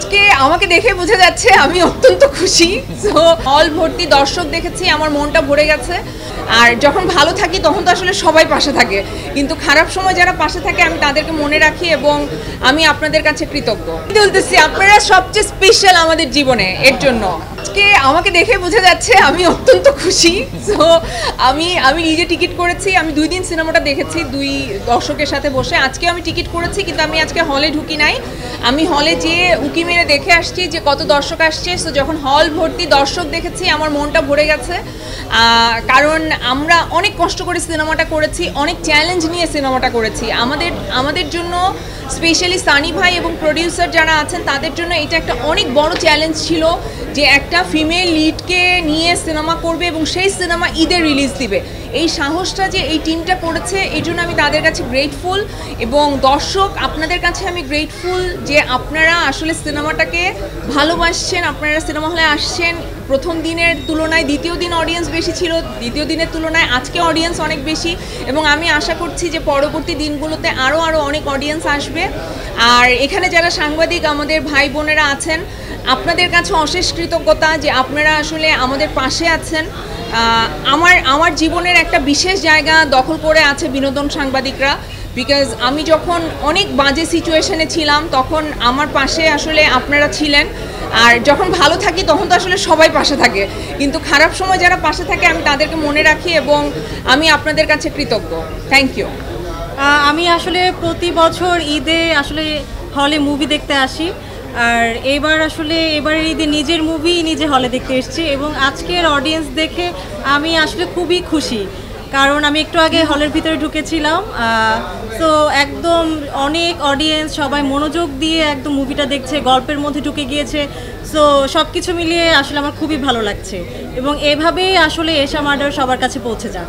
আজকে আমাকে দেখে বোঝা যাচ্ছে আমি অত্যন্ত খুশি। সো হল ভর্তি দর্শক দেখেছি, আমার মনটা ভরে গেছে। আর যখন ভালো থাকি তখন তো আসলে সবাই পাশে থাকে, কিন্তু খারাপ সময় যারা পাশে থাকে আমি তাদেরকে মনে রাখি এবং আমি আপনাদের কাছে কৃতজ্ঞ। বলতেছি আপনারা সবচেয়ে স্পেশাল আমাদের জীবনে, এর জন্য আজকে আমাকে দেখে বোঝা যাচ্ছে আমি অত্যন্ত খুশি। সো আমি নিজে টিকিট করেছি, আমি 2 দিন সিনেমাটা দেখেছি 2 দর্শকের সাথে বসে। আজকে আমি টিকিট করেছি কিন্তু আমি আজকে হলে ঢুকি নাই, আমি হলে যেয়ে উকি মেরে দেখে আসছি যে কত দর্শক আসছে। সো যখন হল ভর্তি দর্শক দেখেছি আমার মনটা ভরে গেছে, কারণ আমরা অনেক কষ্ট করে সিনেমাটা করেছি, অনেক চ্যালেঞ্জ নিয়ে সিনেমাটা করেছি। আমাদের জন্য স্পেশালি সানি ভাই এবং প্রডিউসার যারা আছেন তাদের জন্য এটা একটা অনেক বড় চ্যালেঞ্জ ছিল যে একটা ফিমেল লিডকে নিয়ে সিনেমা করবে এবং সেই সিনেমা ঈদে রিলিজ দিবে। এই সাহসটা যে এই টিমটা করেছে এই জন্য আমি তাদের কাছে গ্রেটফুল, এবং দর্শক আপনাদের কাছে আমি গ্রেটফুল যে আপনারা আসলে সিনেমাটাকে ভালোবাসছেন, আপনারা সিনেমা হলে আসছেন। প্রথম দিনের তুলনায় দ্বিতীয় দিন অডিয়েন্স বেশি ছিল, দ্বিতীয় দিনের তুলনায় আজকে অডিয়েন্স অনেক বেশি, এবং আমি আশা করছি যে পরবর্তী দিনগুলোতে আরও অনেক অডিয়েন্স আসবে। আর এখানে যারা সাংবাদিক আমাদের ভাই বোনেরা আছেন, আপনাদের কাছে অশেষ কৃতজ্ঞতা যে আপনারা আসলে আমাদের পাশে আছেন। আমার জীবনের একটা বিশেষ জায়গা দখল করে আছে বিনোদন সাংবাদিকরা, বিকজ আমি যখন অনেক বাজে সিচুয়েশনে ছিলাম তখন আমার পাশে আসলে আপনারা ছিলেন। আর যখন ভালো থাকি তখন তো আসলে সবাই পাশে থাকে, কিন্তু খারাপ সময় যারা পাশে থাকে আমি তাদেরকে মনে রাখি এবং আমি আপনাদের কাছে কৃতজ্ঞ। Thank you. আমি আসলে প্রতি বছর ঈদে আসলে হলে মুভি দেখতে আসি, আর এবারের ঈদে নিজের মুভি নিজে হলে দেখতে এসেছি, এবং আজকের অডিয়েন্স দেখে আমি আসলে খুবই খুশি, কারণ আমি একটু আগে হলের ভিতরে ঢুকেছিলাম। তো একদম অনেক অডিয়েন্স, সবাই মনোযোগ দিয়ে একদম মুভিটা দেখছে, গল্পের মধ্যে ঢুকে গিয়েছে। সো সব কিছু মিলিয়ে আসলে আমার খুবই ভালো লাগছে, এবং এভাবেই আসলে এশা মার্ডার সবার কাছে পৌঁছে যাক।